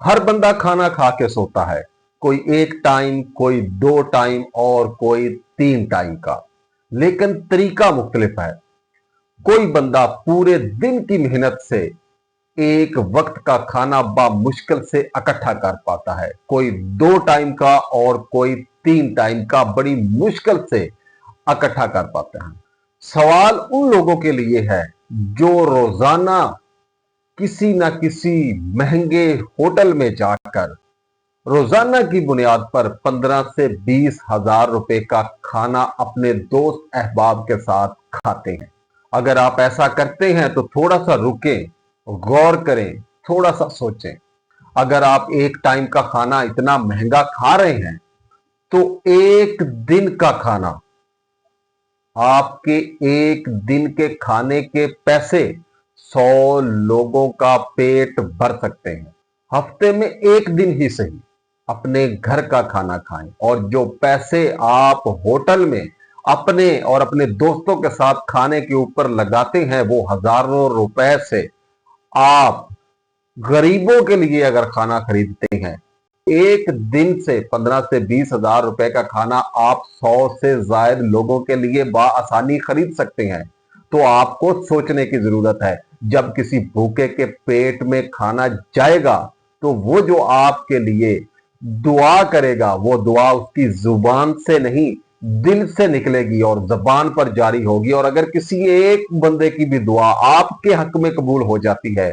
हर बंदा खाना खा के सोता है, कोई एक टाइम, कोई 2 टाइम और कोई 3 टाइम का, लेकिन तरीका मुख्तलिफ है। कोई बंदा पूरे दिन की मेहनत से एक वक्त का खाना मुश्किल से इकट्ठा कर पाता है, कोई 2 टाइम का और कोई 3 टाइम का बड़ी मुश्किल से इकट्ठा कर पाते हैं। सवाल उन लोगों के लिए है जो रोजाना किसी ना किसी महंगे होटल में जाकर रोजाना की बुनियाद पर 15 से 20 हजार रुपए का खाना अपने दोस्त अहबाब के साथ खाते हैं। अगर आप ऐसा करते हैं तो थोड़ा सा रुकें, गौर करें, थोड़ा सा सोचें। अगर आप एक टाइम का खाना इतना महंगा खा रहे हैं तो एक दिन का खाना, आपके एक दिन के खाने के पैसे 100 लोगों का पेट भर सकते हैं। हफ्ते में एक दिन ही सही अपने घर का खाना खाएं, और जो पैसे आप होटल में अपने और अपने दोस्तों के साथ खाने के ऊपर लगाते हैं वो हजारों रुपए से आप गरीबों के लिए अगर खाना खरीदते हैं, एक दिन से 15 से 20 हजार रुपए का खाना आप 100 से ज्यादा लोगों के लिए आसानी खरीद सकते हैं। तो आपको सोचने की जरूरत है, जब किसी भूखे के पेट में खाना जाएगा तो वो जो आपके लिए दुआ करेगा वो दुआ उसकी जुबान से नहीं दिल से निकलेगी और जबान पर जारी होगी। और अगर किसी एक बंदे की भी दुआ आपके हक में कबूल हो जाती है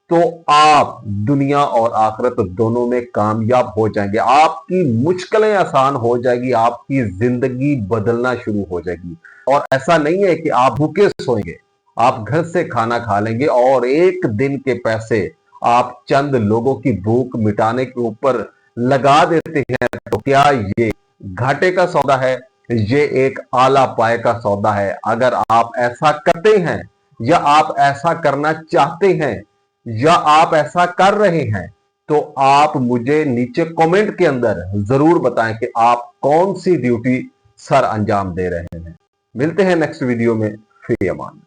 तो आप दुनिया और आखिरत दोनों में कामयाब हो जाएंगे। आपकी मुश्किलें आसान हो जाएगी, आपकी जिंदगी बदलना शुरू हो जाएगी। और ऐसा नहीं है कि आप भूखे सोएंगे, आप घर से खाना खा लेंगे और एक दिन के पैसे आप चंद लोगों की भूख मिटाने के ऊपर लगा देते हैं। तो क्या ये घाटे का सौदा है? ये एक आला पाए का सौदा है। अगर आप ऐसा करते हैं या आप ऐसा करना चाहते हैं या आप ऐसा कर रहे हैं तो आप मुझे नीचे कमेंट के अंदर जरूर बताएं कि आप कौन सी ड्यूटी सर अंजाम दे रहे हैं। मिलते हैं नेक्स्ट वीडियो में। फी अमान।